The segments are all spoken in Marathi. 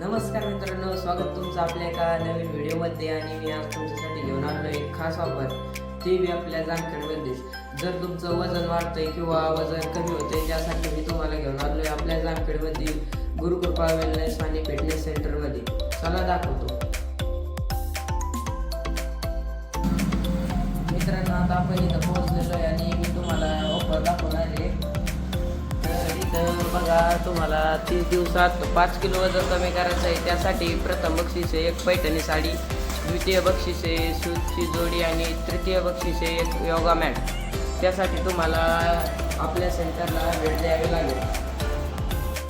नमस्कार मित्रांनो, स्वागत तुमचं आपल्या एका नवीन व्हिडिओमध्ये. आणि मी आज तुमच्यासाठी घेऊन आलो एक खास ऑफर, ते बी आपल्या जामखेडमध्ये. जर तुमचं वजन वाढतंय किंवा वजन कमी होतंय त्यासाठी मी तुम्हाला घेऊन आलो आहे आपल्या जामखेडमध्ये गुरुकृपा वेलनेस आणि फिटनेस सेंटरमध्ये. चला दाखवतो मित्रांनो. आता आपण इथं पोहोचलेलो आहे आणि मी तुम्हाला ऑफर दाखवणार आहे. तर बघा, तुम्हाला 30 दिवसात 5 किलो वजन कमी करायचं आहे. त्यासाठी प्रथम बक्षीस आहे एक पैठणी साडी, द्वितीय बक्षीस आहे शूजची जोडी आणि तृतीय बक्षीस आहे एक योगा मॅट. त्यासाठी तुम्हाला आपल्या सेंटरला भेट द्यावी लागेल.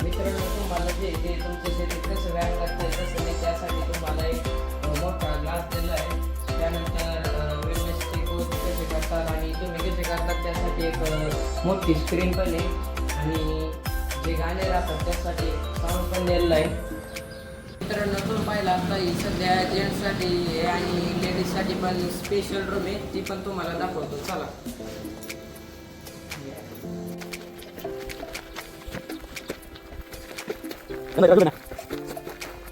मित्रांनो, तुम्हाला जे ते तुमचं शरीर कसं व्यायाम करतं आहे तसं नाही, त्यासाठी तुम्हाला एक मोठा ग्लास दिला आहे. त्यानंतर वेलनेसचे कोर्स कसे करतात आणि तुम्ही कसे करतात त्यासाठी एक मोठी स्क्रीन पण आहे आणि जे गाणे राहतात त्यासाठी साऊंड पण दिलेलं आहे. मित्रांनो, तुम्ही पाहिला आता ही सध्या जेंट्ससाठी आहे आणि लेडीजसाठी पण स्पेशल रूम आहे, ती पण तुम्हाला दाखवतो. चला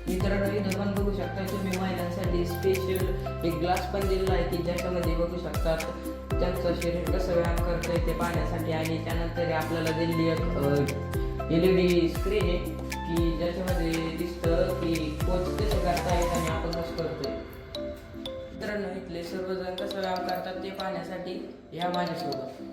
मित्रांनो, इथं पण बघू शकता तुम्ही महिलांसाठी स्पेशल एक ग्लास पण दिलेला आहे की ज्याच्यामध्ये बघू शकतात त्यांचं शरीर कसं व्यायाम करतंय ते पाहण्यासाठी. आणि त्यानंतर आपल्याला दिलेली एक LED स्क्रीन आहे की ज्याच्यामध्ये दिसतं की कोच कसे करतायत आणि आपण कसं करतोय. मित्रांनो, इथले सर्वजण कसं व्यायाम करतात ते पाहण्यासाठी या माझ्यासोबत.